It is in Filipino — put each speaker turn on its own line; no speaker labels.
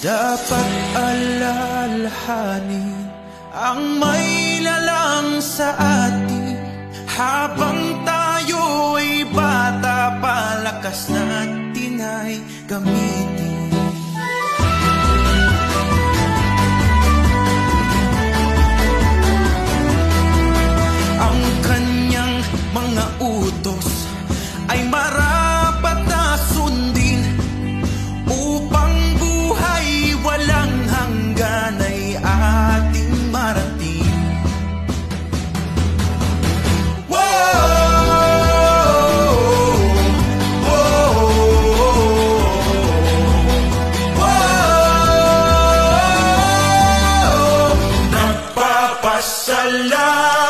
Dapat alalahanin ang may lalang sa atin. Habang tayo ay bata, palakas natin ay gamitin. Ang kanyang mga utos ay marapat na sundin, upang buhay walang hanggan ay ating marating. Nagpapasalamat